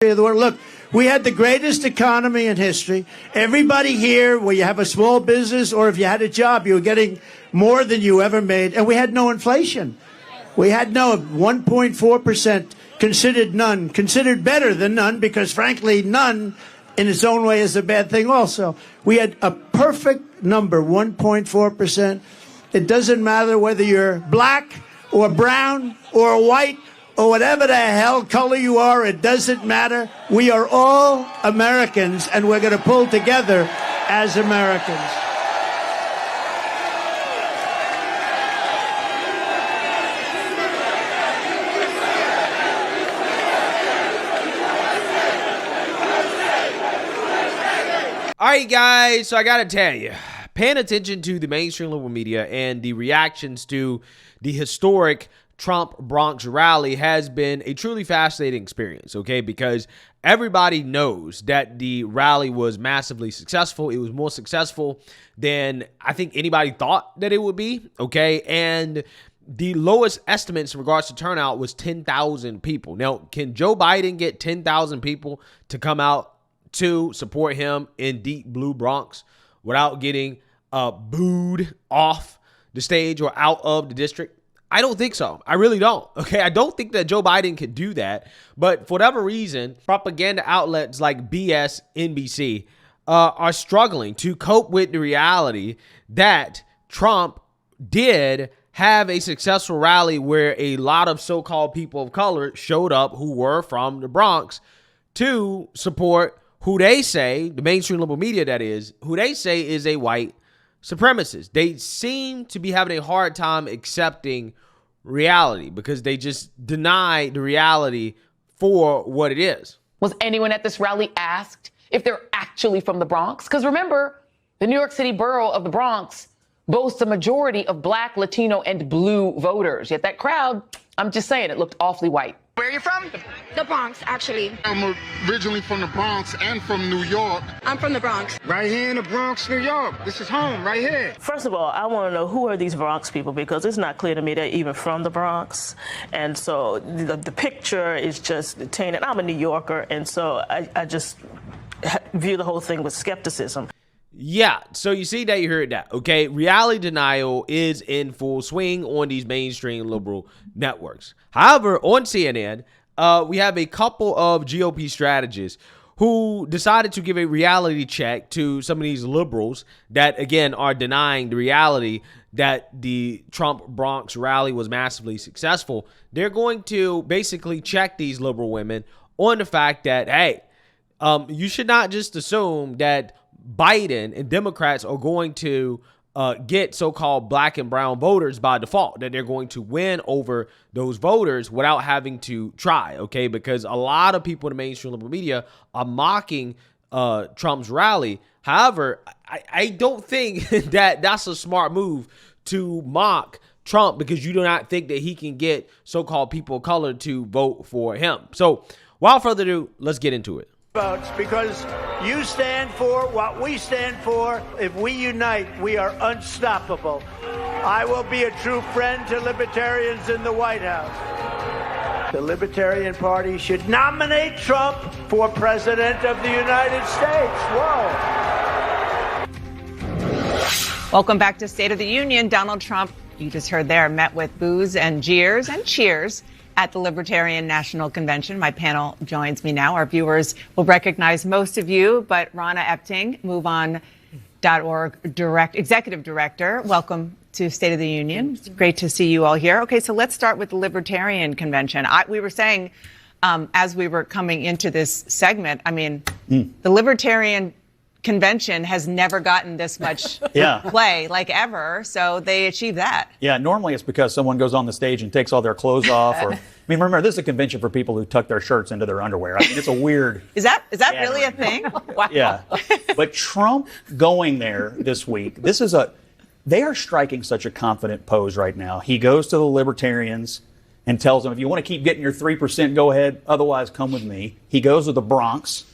of the world. Look, we had the greatest economy in history. Everybody here, where you have a small business or if you had a job, you were getting more than you ever made. And we had no inflation. We had no 1.4%, considered none, considered better than none, because frankly, none in its own way is a bad thing also. We had a perfect number, 1.4%. It doesn't matter whether you're black or brown or white or whatever the hell color you are, it doesn't matter. We are all Americans, and we're going to pull together as Americans. All right, guys, so I got to tell you, paying attention to the mainstream liberal media and the reactions to the historic Trump Bronx rally has been a truly fascinating experience, okay? Because everybody knows that the rally was massively successful. It was more successful than I think anybody thought that it would be, okay? And the lowest estimates in regards to turnout was 10,000 people. Now, can Joe Biden get 10,000 people to come out to support him in deep blue Bronx without getting booed off the stage or out of the district? I don't think so. I really don't. Okay, I don't think that Joe Biden could do that. But for whatever reason, propaganda outlets like BS NBC are struggling to cope with the reality that Trump did have a successful rally where a lot of so-called people of color showed up who were from the Bronx to support who they say, the mainstream liberal media that is, who they say is a white supremacist. They seem to be having a hard time accepting reality because they just deny the reality for what it is. Was anyone at this rally asked if they're actually from the Bronx? Because remember, the New York City borough of the Bronx boasts a majority of black, Latino, and blue voters. Yet that crowd, I'm just saying, it looked awfully white. Where are you from? The Bronx, actually. I'm originally from the Bronx and from New York. I'm from the Bronx. Right here in the Bronx, New York. This is home, right here. First of all, I want to know who are these Bronx people, because it's not clear to me they're even from the Bronx. And so the picture is just tainted. I'm a New Yorker, and so I just view the whole thing with skepticism. Yeah, so you see that, you heard that, okay? Reality denial is in full swing on these mainstream liberal networks. However, on CNN, we have a couple of GOP strategists who decided to give a reality check to some of these liberals that, again, are denying the reality that the Trump Bronx rally was massively successful. They're going to basically check these liberal women on the fact that, hey, you should not just assume that Biden and Democrats are going to get so-called black and brown voters by default, that they're going to win over those voters without having to try, okay? Because a lot of people in the mainstream liberal media are mocking Trump's rally. However, I don't think that that's a smart move to mock Trump, because you do not think that he can get so-called people of color to vote for him. So without further ado, let's get into it. Votes, because you stand for what we stand for. If we unite, we are unstoppable. I will be a true friend to libertarians in the White House. The Libertarian Party should nominate Trump for President of the United States. Whoa. Welcome back to State of the Union. Donald Trump, you just heard there, met with boos and jeers and cheers at the Libertarian National Convention. My panel joins me now. Our viewers will recognize most of you, but Ronna Epting, MoveOn.org Executive Director, welcome to State of the Union. It's great to see you all here. Okay, so let's start with the Libertarian Convention. We were saying, as we were coming into this segment, I mean, the Libertarian Convention has never gotten this much play, like ever, so they achieved that. Yeah, normally it's because someone goes on the stage and takes all their clothes off, or, I mean, remember, this is a convention for people who tuck their shirts into their underwear. I mean, it's a weird... Is that really a thing? Wow. Yeah, but Trump going there this week, they are striking such a confident pose right now. He goes to the libertarians and tells them, if you want to keep getting your 3%, go ahead, otherwise come with me. He goes to the Bronx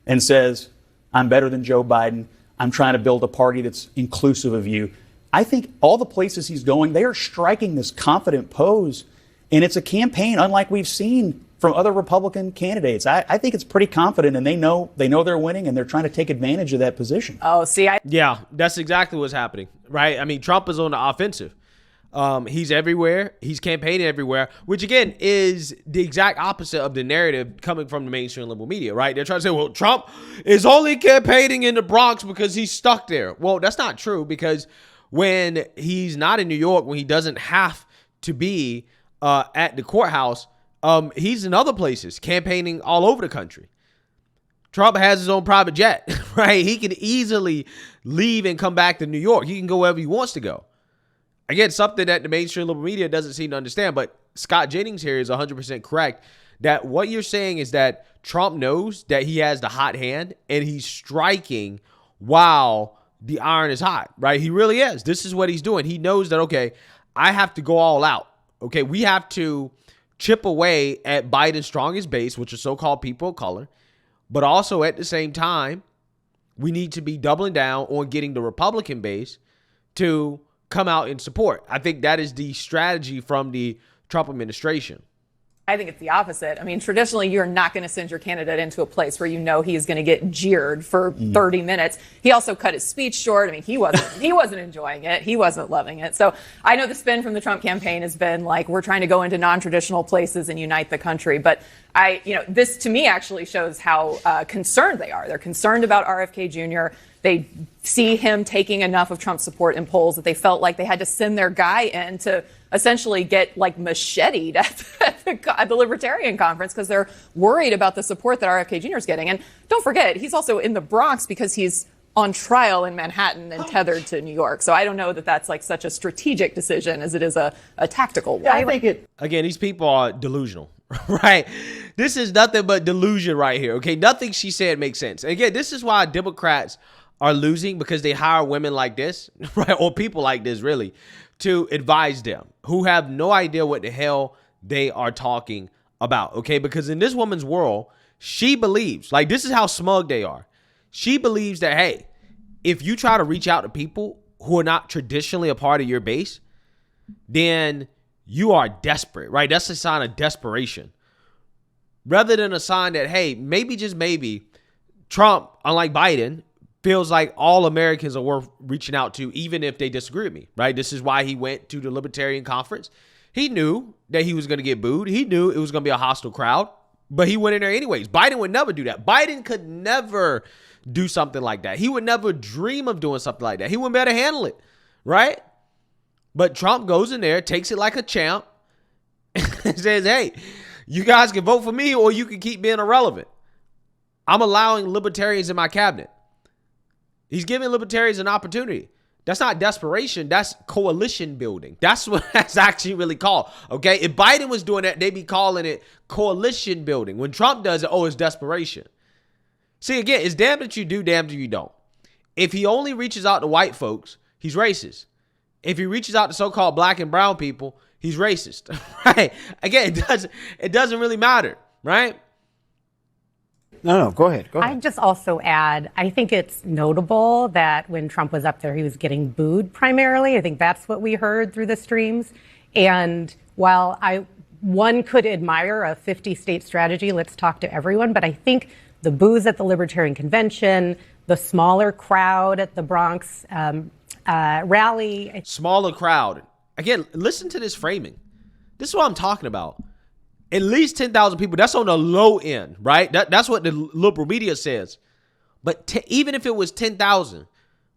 and says, I'm better than Joe Biden. I'm trying to build a party that's inclusive of you. I think all the places he's going, they are striking this confident pose. And it's a campaign unlike we've seen from other Republican candidates. I think it's pretty confident, and they know they're winning, and they're trying to take advantage of that position. Oh, see, Yeah, that's exactly what's happening, right? I mean, Trump is on the offensive. He's everywhere. He's campaigning everywhere, which again is the exact opposite of the narrative coming from the mainstream liberal media, right? They're trying to say, well, Trump is only campaigning in the Bronx because he's stuck there. Well, that's not true, because when he's not in New York, when he doesn't have to be at the courthouse, he's in other places campaigning all over the country. Trump has his own private jet, right? He can easily leave and come back to New York. He can go wherever he wants to go. Again, something that the mainstream liberal media doesn't seem to understand, but Scott Jennings here is 100% correct that what you're saying is that Trump knows that he has the hot hand and he's striking while the iron is hot, right? He really is. This is what he's doing. He knows that, okay, I have to go all out. Okay, we have to chip away at Biden's strongest base, which is so-called people of color, but also at the same time, we need to be doubling down on getting the Republican base to come out in support. I think that is the strategy from the Trump administration. I think it's the opposite. I mean, traditionally, you're not going to send your candidate into a place where you know he is going to get jeered for 30 minutes. He also cut his speech short. I mean, he wasn't enjoying it. He wasn't loving it. So I know the spin from the Trump campaign has been like, we're trying to go into non-traditional places and unite the country. But this to me actually shows how concerned they are. They're concerned about RFK Jr. They see him taking enough of Trump's support in polls that they felt like they had to send their guy in to essentially get like macheted at the Libertarian conference because they're worried about the support that RFK Jr. is getting. And don't forget, he's also in the Bronx because he's on trial in Manhattan and tethered to New York. So I don't know that that's like such a strategic decision as it is a tactical one. Yeah, I think it. Again, these people are delusional, right? This is nothing but delusion right here, okay? Nothing she said makes sense. And again, this is why Democrats are losing, because they hire women like this, right? Or people like this, really, to advise them who have no idea what the hell they are talking about, okay? Because in this woman's world, she believes, like, this is how smug they are. She believes that, hey, if you try to reach out to people who are not traditionally a part of your base, then you are desperate, right? That's a sign of desperation. Rather than a sign that, hey, maybe, just maybe, Trump, unlike Biden, feels like all Americans are worth reaching out to, even if they disagree with me, right? This is why he went to the Libertarian Conference. He knew that he was going to get booed. He knew it was going to be a hostile crowd, but he went in there anyways. Biden would never do that. Biden could never do something like that. He would never dream of doing something like that. He wouldn't be able to handle it, right? But Trump goes in there, takes it like a champ, and says, hey, you guys can vote for me or you can keep being irrelevant. I'm allowing libertarians in my cabinet. He's giving libertarians an opportunity. That's not desperation. That's coalition building. That's what that's actually really called. Okay. If Biden was doing that, they'd be calling it coalition building. When Trump does it, it's desperation. See, again, it's damned if you do, damned if you don't. If he only reaches out to white folks, he's racist. If he reaches out to so-called black and brown people, he's racist. Right? Again, it doesn't really matter, right? No, go ahead. I'd just also add, I think it's notable that when Trump was up there, he was getting booed primarily. I think that's what we heard through the streams. And while one could admire a 50-state strategy, let's talk to everyone, but I think the boos at the Libertarian Convention, the smaller crowd at the Bronx rally. Smaller crowd. Again, listen to this framing. This is what I'm talking about. At least 10,000 people. That's on the low end, right? That's what the liberal media says. But even if it was 10,000,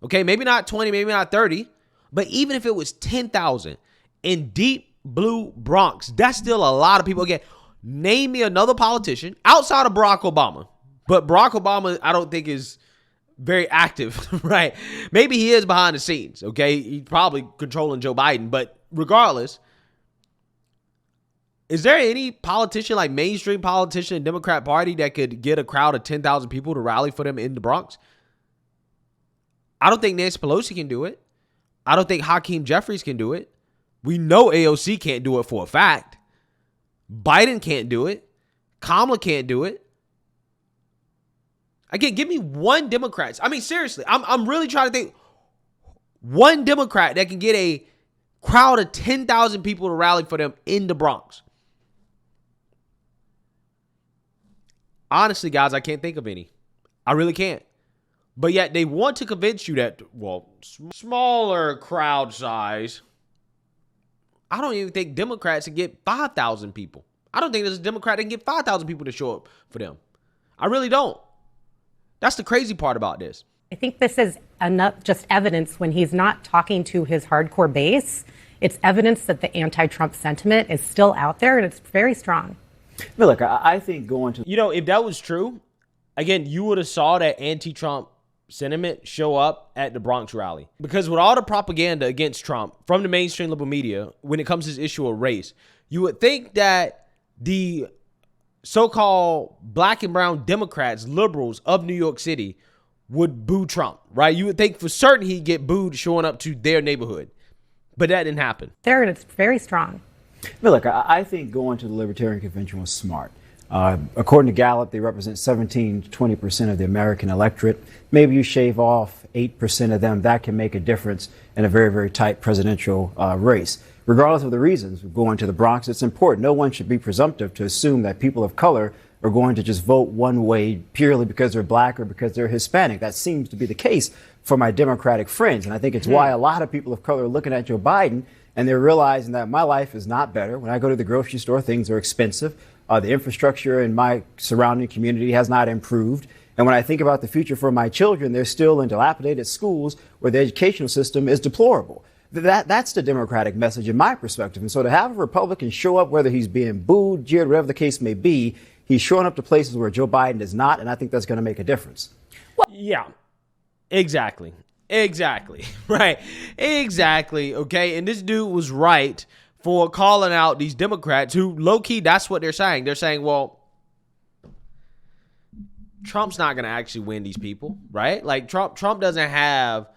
okay, maybe not 20, maybe not 30, but even if it was 10,000 in deep blue Bronx, that's still a lot of people. Again, name me another politician outside of Barack Obama. But Barack Obama, I don't think is very active, right? Maybe he is behind the scenes, okay? He's probably controlling Joe Biden. But regardless, is there any politician, like mainstream politician in the Democrat Party, that could get a crowd of 10,000 people to rally for them in the Bronx? I don't think Nancy Pelosi can do it. I don't think Hakeem Jeffries can do it. We know AOC can't do it for a fact. Biden can't do it. Kamala can't do it. Again, give me one Democrat. I mean, seriously, I'm really trying to think. One Democrat that can get a crowd of 10,000 people to rally for them in the Bronx. Honestly, guys, I can't think of any. I really can't. But yet they want to convince you that, well, smaller crowd size. I don't even think Democrats can get 5,000 people. I don't think there's a Democrat that can get 5,000 people to show up for them. I really don't. That's the crazy part about this. I think this is enough, just evidence when he's not talking to his hardcore base. It's evidence that the anti-Trump sentiment is still out there, and it's very strong. But look, I think going to... You know, if that was true, again, you would have saw that anti-Trump sentiment show up at the Bronx rally. Because with all the propaganda against Trump from the mainstream liberal media, when it comes to this issue of race, you would think that the so-called black and brown Democrats, liberals of New York City, would boo Trump, right? You would think for certain he'd get booed showing up to their neighborhood. But that didn't happen. There, and it's very strong. But look, I think going to the Libertarian Convention was smart. According to Gallup, they represent 17 to 20% of the American electorate. Maybe you shave off 8% of them. That can make a difference in a very, very tight presidential race. Regardless of the reasons of going to the Bronx, it's important. No one should be presumptive to assume that people of color are going to just vote one way purely because they're black or because they're Hispanic. That seems to be the case for my Democratic friends. And I think it's why a lot of people of color are looking at Joe Biden and they're realizing that my life is not better. When I go to the grocery store, things are expensive. The infrastructure in my surrounding community has not improved. And when I think about the future for my children, they're still in dilapidated schools where the educational system is deplorable. That's the Democratic message in my perspective. And so to have a Republican show up, whether he's being booed, jeered, whatever the case may be, he's showing up to places where Joe Biden is not, and I think that's going to make a difference. Yeah, exactly. Right. Exactly. Okay. And this dude was right for calling out these Democrats who, low-key, that's what they're saying. They're saying, well, Trump's not going to actually win these people, right? Like, Trump doesn't have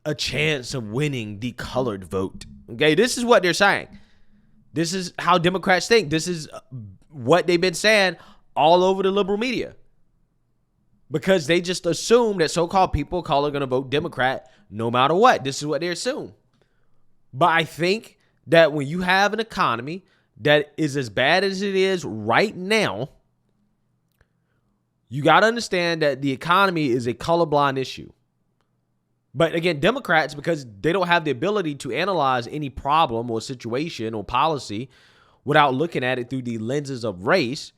a chance of winning the colored vote. Okay, this is what they're saying. This is how Democrats think. This is what they've been saying all over the liberal media. Because they just assume that so-called people of color are going to vote Democrat no matter what. This is what they assume. But I think that when you have an economy that is as bad as it is right now, you got to understand that the economy is a colorblind issue. But again, Democrats, because they don't have the ability to analyze any problem or situation or policy without looking at it through the lenses of race,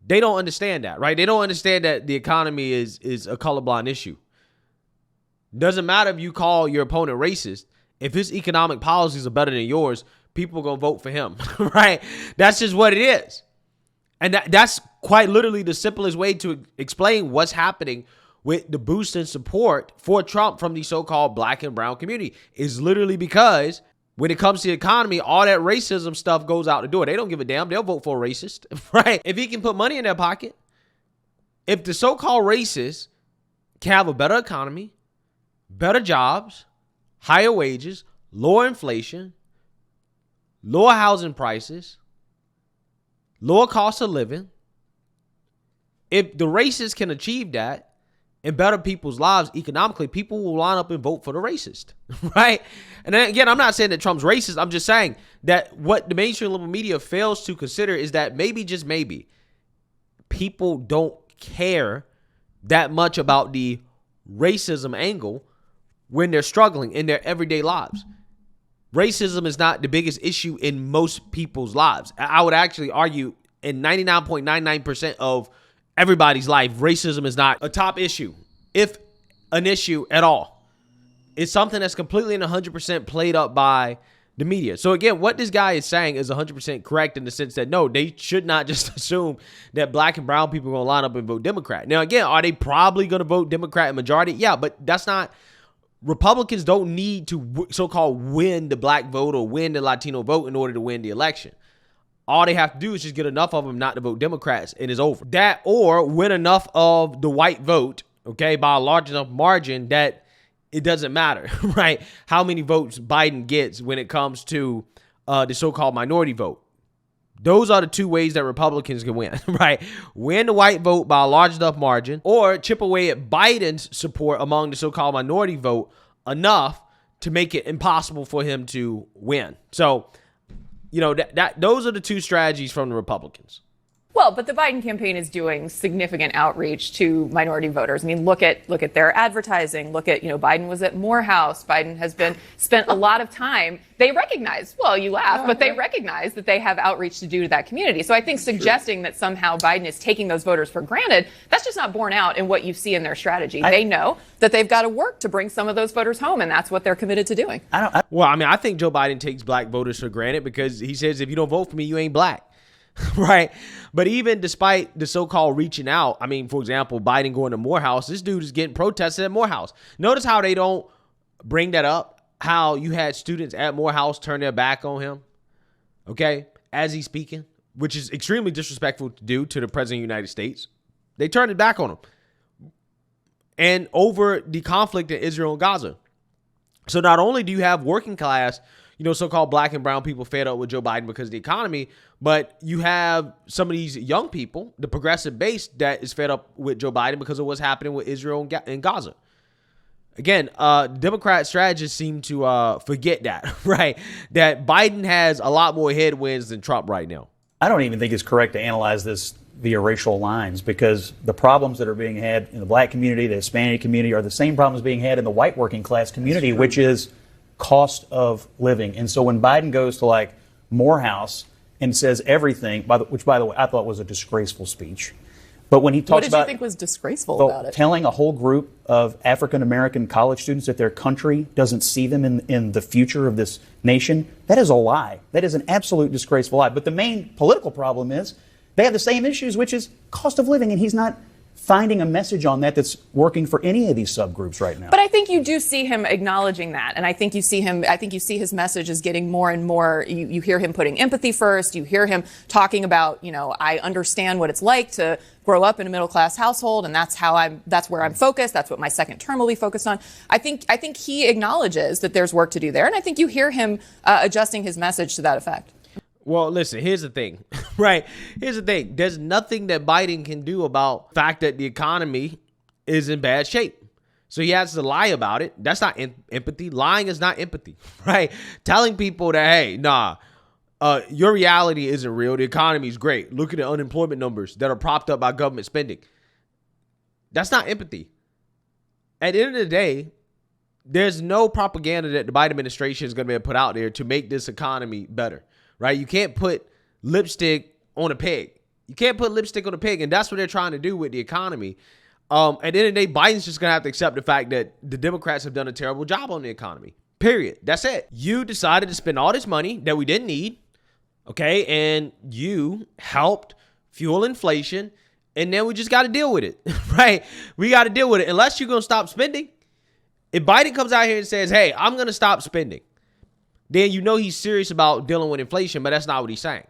they don't understand that, right? They don't understand that the economy is a colorblind issue. Doesn't matter if you call your opponent racist. If his economic policies are better than yours, people are going to vote for him, right? That's just what it is. And that's quite literally the simplest way to explain what's happening with the boost in support for Trump from the so-called black and brown community is literally because when it comes to the economy, all that racism stuff goes out the door. They don't give a damn. They'll vote for a racist, right? If he can put money in their pocket, if the so-called racists can have a better economy, better jobs, higher wages, lower inflation, lower housing prices, lower cost of living, if the racists can achieve that, and better people's lives economically, people will line up and vote for the racist, right? And then again, I'm not saying that Trump's racist. I'm just saying that what the mainstream liberal media fails to consider is that maybe, just maybe, people don't care that much about the racism angle when they're struggling in their everyday lives. Racism is not the biggest issue in most people's lives. I would actually argue in 99.99% of everybody's life, racism is not a top issue, if an issue at all. It's something that's completely and 100% played up by the media. So again, what this guy is saying is 100% correct in the sense that no, they should not just assume that black and brown people are going to line up and vote Democrat. Now again, are they probably going to vote Democrat in majority? Yeah, but that's not, Republicans don't need to so-called win the black vote or win the Latino vote in order to win the election. All they have to do is just get enough of them not to vote Democrats and it's over. That or win enough of the white vote, okay, by a large enough margin that it doesn't matter, right? How many votes Biden gets when it comes to the so-called minority vote. Those are the two ways that Republicans can win, right? Win the white vote by a large enough margin or chip away at Biden's support among the so-called minority vote enough to make it impossible for him to win. So, you know, that those are the two strategies from the Republicans. Well, but the Biden campaign is doing significant outreach to minority voters. I mean, look at their advertising. Look at, Biden was at Morehouse. Biden has spent a lot of time. They recognize, well, you laugh, but they recognize that they have outreach to do to that community. So I think suggesting that somehow Biden is taking those voters for granted, that's just not borne out in what you see in their strategy. They know that they've got to work to bring some of those voters home, and that's what they're committed to doing. Well, I mean, I think Joe Biden takes black voters for granted because he says, if you don't vote for me, you ain't black. Right. But even despite the so-called reaching out, I mean, for example, Biden going to Morehouse, this dude is getting protested at Morehouse. Notice how they don't bring that up, how you had students at Morehouse turn their back on him, okay, as he's speaking, which is extremely disrespectful to do to the president of the United States. They turned it back on him. And over the conflict in Israel and Gaza. So not only do you have working class, so-called black and brown people fed up with Joe Biden because of the economy, but you have some of these young people, the progressive base, that is fed up with Joe Biden because of what's happening with Israel and Gaza. Again, Democrat strategists seem to forget that, right? That Biden has a lot more headwinds than Trump right now. I don't even think it's correct to analyze this via racial lines because the problems that are being had in the black community, the Hispanic community, are the same problems being had in the white working class community, which is cost of living. And so when Biden goes to like Morehouse and says everything, which by the way, I thought was a disgraceful speech. But when he talks about, what did you think was disgraceful about it? Telling a whole group of African-American college students that their country doesn't see them in the future of this nation, that is a lie. That is an absolute disgraceful lie. But the main political problem is they have the same issues, which is cost of living, and he's not finding a message on that's working for any of these subgroups right now. But I think you do see him acknowledging that. And I think you see his message is getting more and more. You hear him putting empathy first. You hear him talking about, I understand what it's like to grow up in a middle class household. And that's where I'm focused. That's what my second term will be focused on. I think he acknowledges that there's work to do there. And I think you hear him adjusting his message to that effect. Well, listen, here's the thing, right? Here's the thing. There's nothing that Biden can do about the fact that the economy is in bad shape. So he has to lie about it. That's not empathy. Lying is not empathy, right? Telling people that, hey, your reality isn't real. The economy is great. Look at the unemployment numbers that are propped up by government spending. That's not empathy. At the end of the day, there's no propaganda that the Biden administration is going to be put out there to make this economy better. Right? You can't put lipstick on a pig. You can't put lipstick on a pig. And that's what they're trying to do with the economy. At the end of the day, Biden's just going to have to accept the fact that the Democrats have done a terrible job on the economy. Period. That's it. You decided to spend all this money that we didn't need. Okay. And you helped fuel inflation. And then we just got to deal with it. Right? We got to deal with it. Unless you're going to stop spending. If Biden comes out here and says, hey, I'm going to stop spending, then he's serious about dealing with inflation, but that's not what he's saying.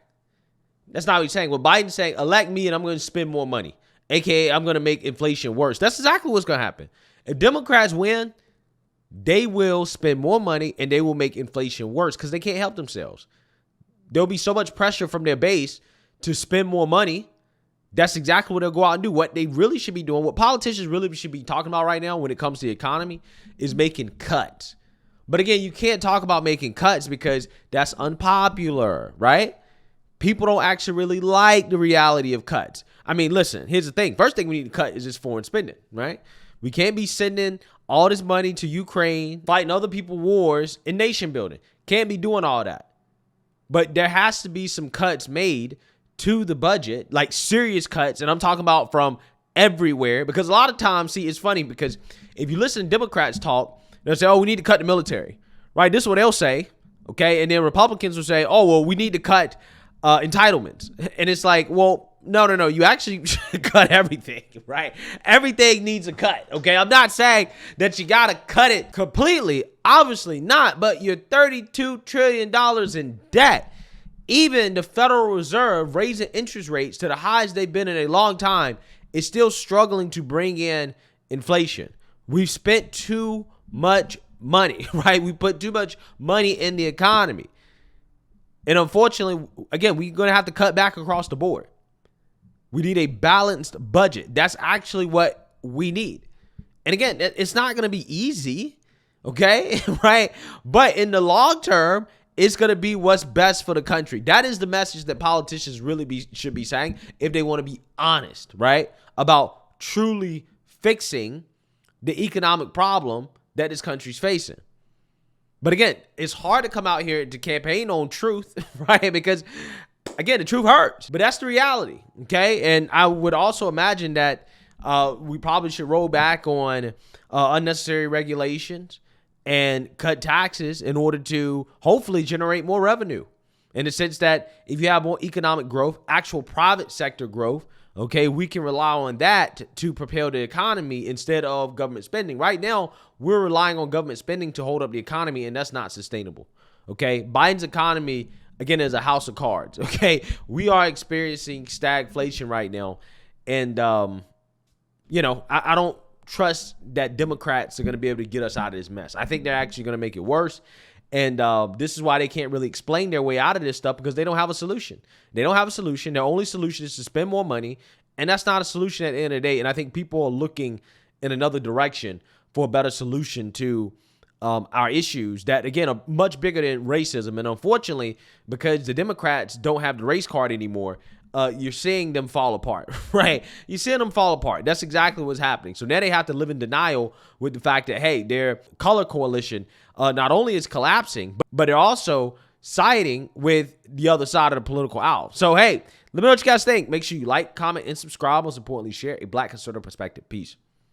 That's not what he's saying. What Biden's saying, elect me and I'm going to spend more money, a.k.a. I'm going to make inflation worse. That's exactly what's going to happen. If Democrats win, they will spend more money and they will make inflation worse because they can't help themselves. There'll be so much pressure from their base to spend more money. That's exactly what they'll go out and do. What they really should be doing, what politicians really should be talking about right now when it comes to the economy is making cuts. But again, you can't talk about making cuts because that's unpopular, right? People don't actually really like the reality of cuts. I mean, listen, here's the thing. First thing we need to cut is just foreign spending, right? We can't be sending all this money to Ukraine, fighting other people's wars, and nation building. Can't be doing all that. But there has to be some cuts made to the budget, like serious cuts. And I'm talking about from everywhere because a lot of times, see, it's funny because if you listen to Democrats talk, they'll say, oh, we need to cut the military, right? This is what they'll say, okay? And then Republicans will say, oh, well, we need to cut entitlements. And it's like, well, no. You actually should cut everything, right? Everything needs a cut, okay? I'm not saying that you got to cut it completely. Obviously not, but you're $32 trillion in debt. Even the Federal Reserve raising interest rates to the highest they've been in a long time is still struggling to bring in inflation. We've spent too much money, right? We put too much money in the economy. And unfortunately, again, we're going to have to cut back across the board. We need a balanced budget. That's actually what we need. And again, it's not going to be easy, okay? Right? But in the long term, it's going to be what's best for the country. That is the message that politicians really should be saying if they want to be honest, right? About truly fixing the economic problem that this country's facing. But again, it's hard to come out here to campaign on truth, right? Because again, the truth hurts, but that's the reality, okay? And I would also imagine that we probably should roll back on unnecessary regulations and cut taxes in order to hopefully generate more revenue. In the sense that if you have more economic growth, actual private sector growth, okay, we can rely on that to propel the economy instead of government spending. Right now, we're relying on government spending to hold up the economy, and that's not sustainable, okay? Biden's economy, again, is a house of cards, okay? We are experiencing stagflation right now, and, you know, I don't trust that Democrats are going to be able to get us out of this mess. I think they're actually going to make it worse. And this is why they can't really explain their way out of this stuff, because they don't have a solution. They don't have a solution. Their only solution is to spend more money. And that's not a solution at the end of the day. And I think people are looking in another direction for a better solution to our issues that, again, are much bigger than racism. And unfortunately, because the Democrats don't have the race card anymore, you're seeing them fall apart, right? You're seeing them fall apart. That's exactly what's happening. So now they have to live in denial with the fact that, hey, their color coalition not only is collapsing, but they're also siding with the other side of the political aisle. So, hey, let me know what you guys think. Make sure you like, comment, and subscribe. Most importantly, share a Black conservative perspective. Peace.